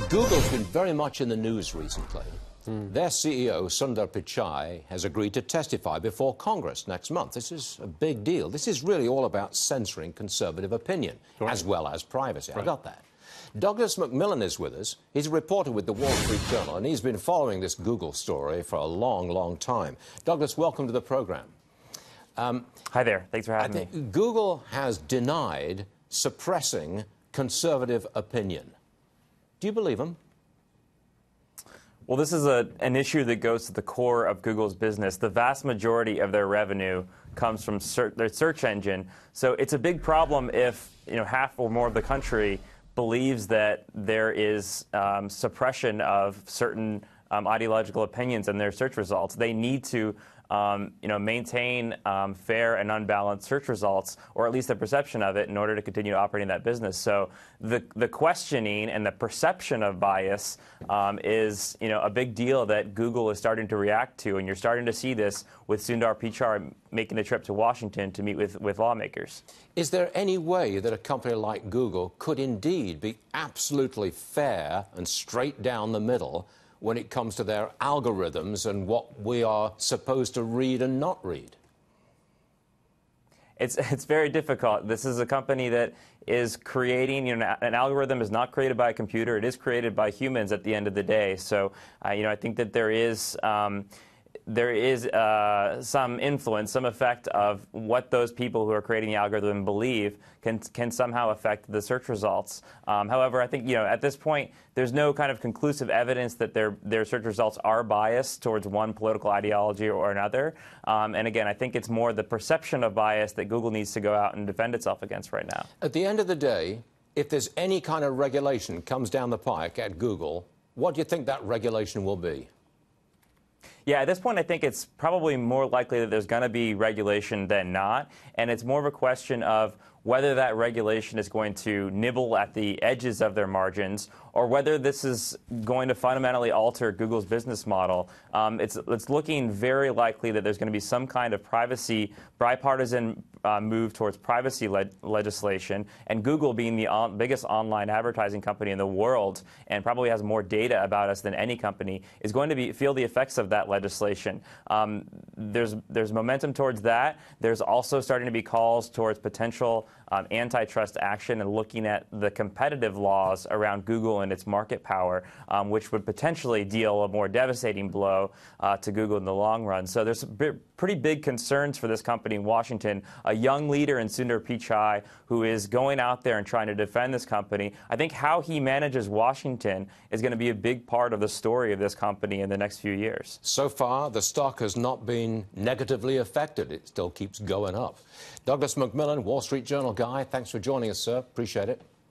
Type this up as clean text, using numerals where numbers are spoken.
Google's been very much in the news recently. Their CEO, Sundar Pichai, has agreed to testify before Congress next month. This is a big deal. This is really all about censoring conservative opinion, as well as privacy. I got that. Douglas MacMillan is with us. He's a reporter with the Wall Street Journal, and he's been following this Google story for a long, long time. Douglas, welcome to the program. Hi there. Thanks for having me. Google has denied suppressing conservative opinion. Do you believe him? Well, this is an issue that goes to the core of Google's business. The vast majority of their revenue comes from their search engine. So it's a big problem if half or more of the country believes that there is suppression of certain ideological opinions in their search results. They need to maintain fair and unbalanced search results, or at least the perception of it, in order to continue operating that business. So the questioning and the perception of bias is a big deal that Google is starting to react to, and you're starting to see this with Sundar Pichai making the trip to Washington to meet with lawmakers. Is there any way that a company like Google could indeed be absolutely fair and straight down the middle when it comes to their algorithms and what we are supposed to read and not read? It's very difficult. This is a company that is creating, an algorithm is not created by a computer. It is created by humans at the end of the day. So, I think that there is some influence, some effect of what those people who are creating the algorithm believe can somehow affect the search results. However, I think at this point there's no kind of conclusive evidence that their search results are biased towards one political ideology or another. And again, I think it's more the perception of bias that Google needs to go out and defend itself against right now. At the end of the day, if there's any kind of regulation comes down the pike at Google, what do you think that regulation will be? Yeah, at this point, I think it's probably more likely that there's going to be regulation than not, and it's more of a question of whether that regulation is going to nibble at the edges of their margins, or whether this is going to fundamentally alter Google's business model. It's looking very likely that there's going to be some kind of bipartisan move towards privacy legislation, and Google, being the biggest online advertising company in the world and probably has more data about us than any company, is going to feel the effects of that legislation. There's momentum towards that. There's also starting to be calls towards potential antitrust action and looking at the competitive laws around Google and its market power, which would potentially deal a more devastating blow to Google in the long run. So there's pretty big concerns for this company in Washington. A young leader in Sundar Pichai who is going out there and trying to defend this company. I think how he manages Washington is going to be a big part of the story of this company in the next few years. So far, the stock has not been negatively affected. It still keeps going up. Douglas MacMillan, Wall Street Journal guy, thanks for joining us, sir. Appreciate it.